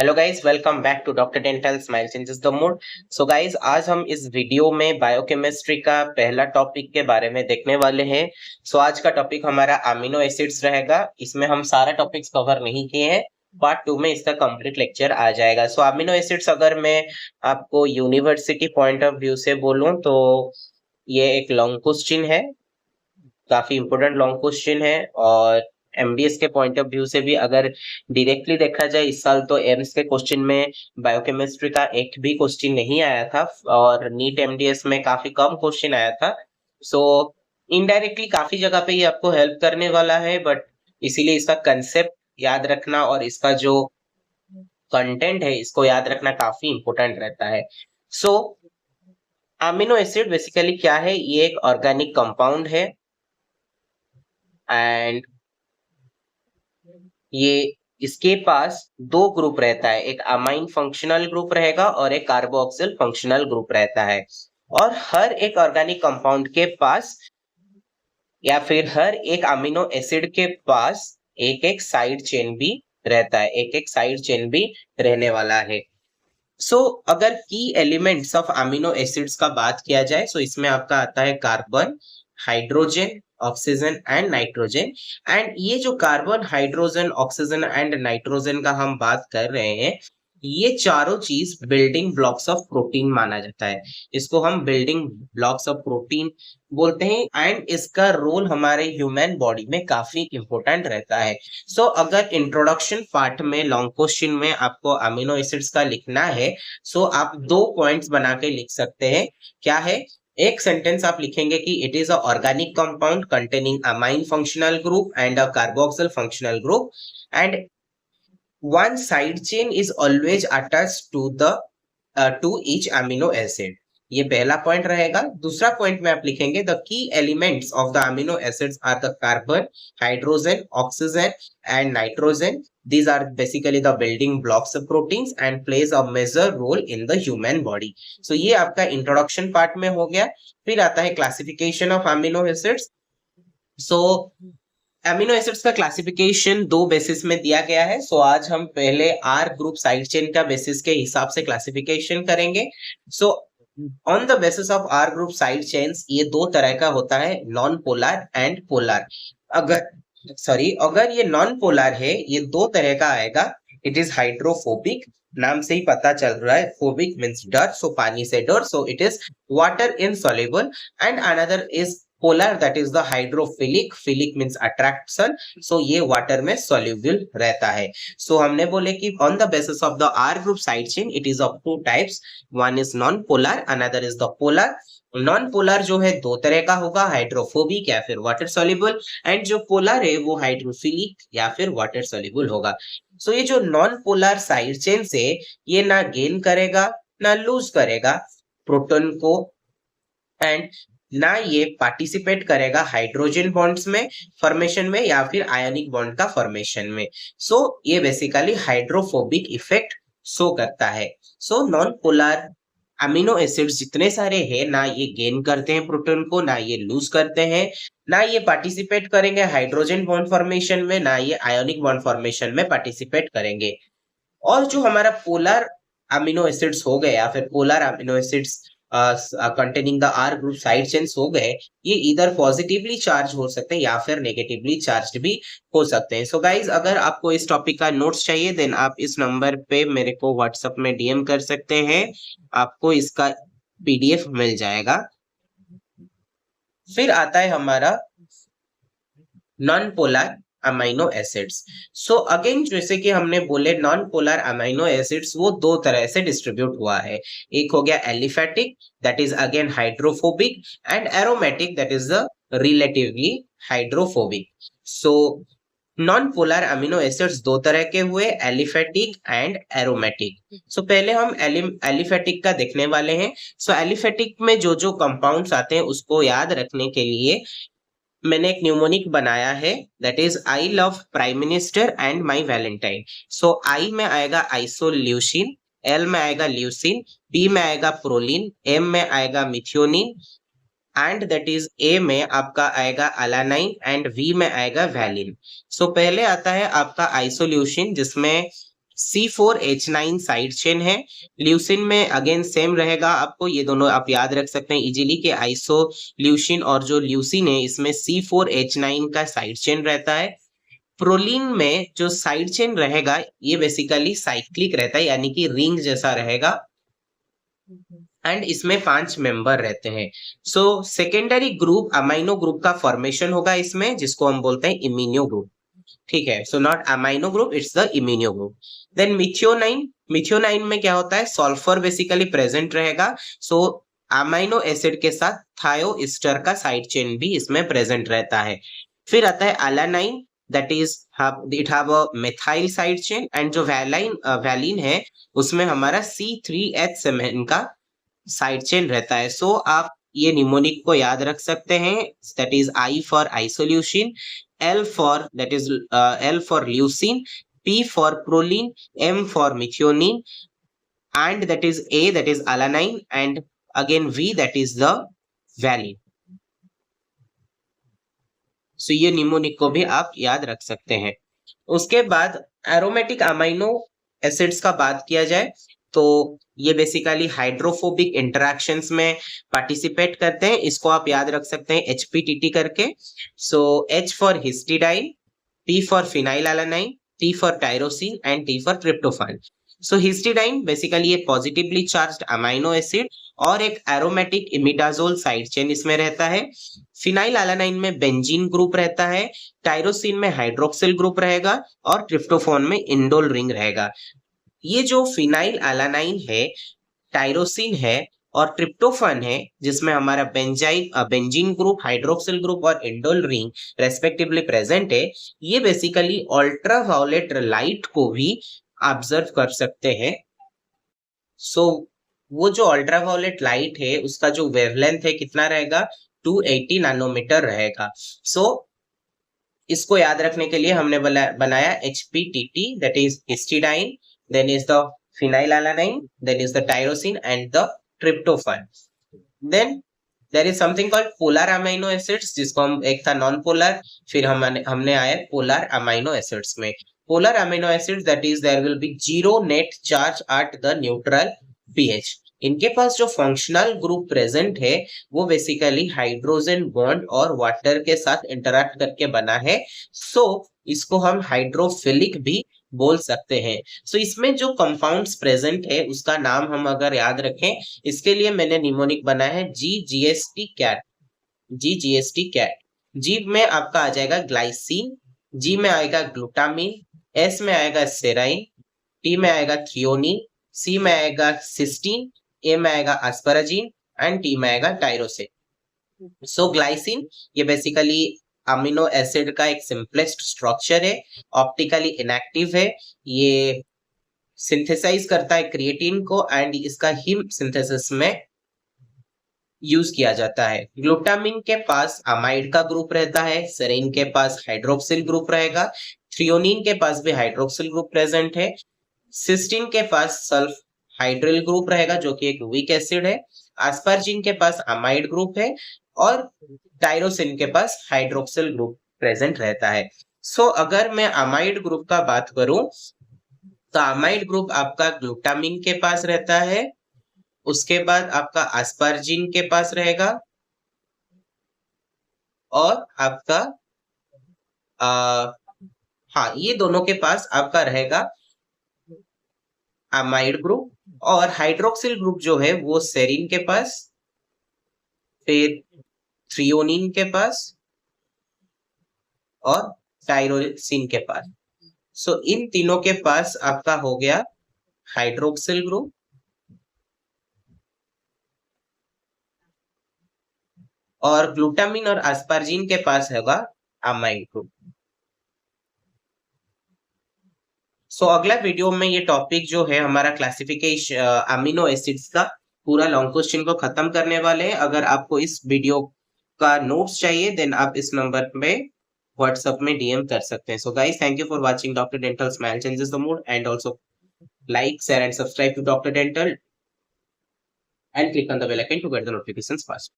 Hello guys, welcome back to doctor dental smile changes the mood. So guys, आज हम इस video में biochemistry का पहला टॉपिक के बारे में देखने वाले हैं। आज का टॉपिक हमारा अमीनो एसिड्स रहेगा। इसमें हम सारा टॉपिक्स कवर नहीं किए हैं। पार्ट 2 में इसका कंप्लीट लेक्चर आ जाएगा। अमीनो एसिड्स अगर मैं आपको यूनिवर्सिटी पॉइंट ऑफ व्यू से बोलूं तो ये एक लॉन्ग क्वेश्चन है, काफी इंपोर्टेंट लॉन्ग क्वेश्चन है। और एमडीएस के पॉइंट ऑफ व्यू से भी अगर डायरेक्टली देखा जाए, इस साल तो एम्स के क्वेश्चन में बायोकेमिस्ट्री का एक भी क्वेश्चन नहीं आया था और नीट एमडीएस में काफी कम क्वेश्चन आया था। सो इनडायरेक्टली काफी जगह पे ये आपको हेल्प करने वाला है, बट इसीलिए इसका कंसेप्ट याद रखना और इसका जो कंटेंट है इसको याद रखना काफी इंपोर्टेंट रहता है। सो अमीनो एसिड बेसिकली क्या है? ये एक ऑर्गेनिक कंपाउंड है एंड ये इसके पास दो ग्रुप रहता है, एक अमाइन फंक्शनल ग्रुप रहेगा और एक कार्बोक्सिल फंक्शनल ग्रुप रहता है। और हर एक ऑर्गेनिक कंपाउंड के पास या फिर हर एक अमीनो एसिड के पास एक एक साइड चेन भी रहता है, एक एक साइड चेन भी रहने वाला है। अगर की एलिमेंट्स ऑफ अमीनो एसिड्स का बात किया जाए, इसमें आपका आता है carbon, hydrogen, oxygen and nitrogen. And ये जो carbon, hydrogen, oxygen and nitrogen का हम बात कर रहे हैं, ये चारों चीज बिल्डिंग ब्लॉक्स ऑफ प्रोटीन माना जाता है। इसको हम बिल्डिंग ब्लॉक्स ऑफ प्रोटीन बोलते हैं एंड इसका रोल हमारे ह्यूमन बॉडी में काफी इंपॉर्टेंट रहता है। अगर इंट्रोडक्शन पार्ट में लॉन्ग क्वेश्चन में आपको अमीनो एसिड्स का लिखना है, आप दो पॉइंट्स बना के लिख सकते हैं। क्या है? एक सेंटेंस आप लिखेंगे कि it is a organic compound containing amine functional group and a carboxyl functional group and one side chain is always attached to each amino acid। ये पहला पॉइंट रहेगा। दूसरा पॉइंट में आप लिखेंगे the key elements of the amino acids are the carbon, hydrogen, oxygen and nitrogen. These are basically the building blocks of proteins and plays a major role in the human body। ये आपका introduction part में हो गया। फिर आता है classification of amino acids. Amino acids का classification दो बेसिस में दिया गया है। आज हम पहले आर ग्रुप साइड चेन का बेसिस के हिसाब से क्लासिफिकेशन करेंगे। On the basis of R group side chains ये दो तरह का होता है, नॉन पोलर एंड पोलर। अगर ये नॉन पोलर है, ये दो तरह का आएगा। इट इज हाइड्रोफोबिक, नाम से ही पता चल रहा है, फोबिक मीन्स डर, पानी से डर, it is water insoluble. And another is polar, that is the hydrophilic, philic means attraction, ये वाटर में सोल्यूबल रहता है। हमने बोले कि on the basis of the R group side chain it is of two types, one is non polar, another is the polar. Non polar जो है दो तरह का होगा, हाइड्रोफोबिक या फिर वाटर सोल्यूबल, एंड जो पोलर है वो हाइड्रोफिलिक या फिर वाटर सोल्यूबल होगा। ये जो नॉन पोलर साइड चेन से ये ना गेन करेगा ना लूज करेगा प्रोटॉन को, एंड ना ये पार्टिसिपेट करेगा हाइड्रोजन बॉन्ड्स में फॉर्मेशन में या फिर आयनिक बॉन्ड का फॉर्मेशन में। ये बेसिकली हाइड्रोफोबिक इफेक्ट शो करता है। नॉन पोलर अमीनो एसिड्स जितने सारे हैं, ना ये गेन करते हैं प्रोटॉन को, ना ये लूज करते हैं, ना ये पार्टिसिपेट करेंगे हाइड्रोजन बॉन्ड फॉर्मेशन में, ना ये आयोनिक बॉन्ड फॉर्मेशन में पार्टिसिपेट करेंगे। और जो हमारा पोलर अमीनो एसिड्स हो गए या फिर polar amino acids containing the R group side chains हो गए, ये इधर पॉजिटिवली चार्ज हो सकते हैं या फिर नेगेटिवली चार्ज भी हो सकते हैं। गाइज, अगर आपको इस टॉपिक का नोट्स चाहिए देन आप इस नंबर पे मेरे को व्हाट्सएप में डीएम कर सकते हैं, आपको इसका पीडीएफ मिल जाएगा। फिर आता है हमारा non polar amino acids. Again जैसे कि हमने बोले, नॉन पोलर अमीनो एसिड्स वो दो तरह से डिस्ट्रीब्यूट हुआ है। एक हो गया aliphatic, that is again hydrophobic, and aromatic, that is the relatively hydrophobic. Non polar amino acids दो तरह के हुए, एलिफेटिक एंड एरोमेटिक। पहले हम एलिफेटिक का देखने वाले हैं। एलिफेटिक में जो जो कंपाउंड्स आते हैं उसको याद रखने के लिए मैंने एक न्यूमोनिक बनाया है, that is I love prime minister and my valentine. I में आएगा आइसोल्यूसिन, एल में आएगा ल्यूसिन, पी में आएगा प्रोलिन, एम में आएगा methionine, and that is a में आपका आएगा अलानाइन एंड वी में आएगा वैलिन। पहले आता है आपका आइसोल्यूसिन, जिसमें C4H9 साइड चेन है। ल्यूसिन में अगेन सेम रहेगा, आपको ये दोनों आप याद रख सकते हैं इजीली कि आइसोल्यूसिन और जो ल्यूसिन है इसमें C4H9 का साइड चेन रहता है। प्रोलीन में जो साइड चेन रहेगा ये बेसिकली साइक्लिक रहता है, यानी कि रिंग जैसा रहेगा, एंड इसमें 5 मेंबर रहते हैं। So secondary group amino group का फॉर्मेशन होगा इसमें, जिसको हम बोलते हैं इम्यूनो ग्रुप। ठीक है, so not amino group, it's the imino group. Then methionine, methionine में क्या होता है, सल्फर बेसिकली प्रेजेंट रहेगा। सो अमाइनो एसिड के साथ थायोस्टर का साइड चेन भी इसमें प्रेजेंट रहता है। फिर आता है alanine, that is it have a methyl side chain, and जो वैलिन है उसमें हमारा C3H7 का साइड चेन रहता है। सो आप ये निमोनिक को याद रख सकते हैं, that is I for isoleucine, L for leucine, P for proline, M for methionine, and that is A, that is alanine, and again V, that is the valine. सो ये निमोनिक को भी आप याद रख सकते हैं। उसके बाद एरोमेटिक अमाइनो एसिड्स का बात किया जाए तो ये बेसिकली हाइड्रोफोबिक इंटरेक्शंस में पार्टिसिपेट करते हैं, इसको आप याद रख सकते हैं HPTT करके। So H for histidine, P for phenylalanine, T for tyrosine, and T for tryptophan. So histidine basically ये पॉजिटिवली चार्ज्ड अमाइनो एसिड और एक एरोमेटिक इमिडाजोल साइड चेन इसमें रहता है। फिनाइलएलानाइन में बेंजीन ग्रुप रहता है, टायरोसिन में हाइड्रोक्सिल ग्रुप रहेगा, और ट्रिप्टोफैन में इंडोल रिंग रहेगा। ये जो फिनाइलएलानाइन है, टायरोसिन है और ट्रिप्टोफैन है, जिसमें हमारा बेंजीन ग्रुप, हाइड्रोक्सिल ग्रुप और इंडोल रिंग रेस्पेक्टिवली प्रेजेंट है, ये बेसिकली अल्ट्रावायलेट लाइट को भी ऑब्जर्व कर सकते हैं। सो वो जो अल्ट्रावायलेट लाइट है उसका जो वेवलेंथ है कितना रहेगा, 280 नैनोमीटर रहेगा। सो इसको याद रखने के लिए हमने बनाया HPTT, that is histidine, then is the phenylalanine, then is the tyrosine and the tryptophan. Then there is something called polar amino acids, जिसको हम एक था नॉन पोलर, फिर हमने आया पोलर अमाइनो एसिड्स में। Polar amino acids that is there will be zero net charge at the neutral pH। इनके पास जो फंक्शनल ग्रुप प्रेजेंट है वो बेसिकली हाइड्रोजन बॉन्ड और वाटर के साथ इंटरैक्ट करके बना है। सो इसको हम हाइड्रोफिलिक भी बोल सकते हैं। सो इसमें जो कंपाउंड्स प्रेजेंट है उसका नाम हम अगर याद रखें, इसके लिए मैंने निमोनिक बनाया है GGST कैट। GGST कैट, जी में आपका आ जाएगा ग्लाइसिन, जी में आएगा ग्लूटामिन, एस में आएगा सेराइन, टी में आएगा थियोनिन, सी में आएगा सिस्टीन, ए में आएगा एस्पराजिन, एंड टी में आएगा टायरोसिन। सो ग्लाइसिन ये बेसिकली अमीनो एसिड का एक सिंपलेस्ट स्ट्रक्चर है, ऑप्टिकली इनएक्टिव है, ये सिंथेसाइज करता है क्रिएटिन को एंड इसका हिम सिंथेसिस में यूज किया जाता है। ग्लूटामिन के पास अमाइड का ग्रुप रहता है, सेरीन के पास हाइड्रोक्सिल ग्रुप रहेगा, थ्रियोनिन के पास भी हाइड्रोक्सिल ग्रुप प्रेजेंट है, सिस्टीन के पास सल्फ हाइड्रिल ग्रुप रहेगा जो कि एक वीक एसिड है, एस्पार्जिन के पास अमाइड ग्रुप है, और टायरोसिन के पास हाइड्रोक्सिल ग्रुप प्रेजेंट रहता है। सो अगर मैं अमाइड ग्रुप का बात करूं तो अमाइड ग्रुप आपका ग्लूटामिन के पास रहता है, उसके बाद आपका एस्पार्जिन के पास रहेगा, और आपका हाँ ये दोनों के पास आपका रहेगा अमाइड ग्रुप, और हाइड्रोक्सिल ग्रुप जो है वो सेरीन के पास, फिर थ्रियोनिन के पास और टायरोसिन के पास। सो इन तीनों के पास आपका हो गया हाइड्रोक्सिल ग्रुप, और ग्लूटामिन और एस्पार्जिन के पास होगा अमाइड ग्रुप। सो अगला वीडियो में ये टॉपिक जो है हमारा क्लासिफिकेशन अमीनो एसिड्स का पूरा लॉन्ग क्वेश्चन को खत्म करने वाले हैं। अगर आपको इस वीडियो का नोट्स चाहिए देन आप इस नंबर पे व्हाट्सएप में DM कर सकते हैं। So guys thank you for watching doctor dental smile changes the mood, and also like, share and subscribe to Dr. Dental and click on the bell icon to get the notifications fast.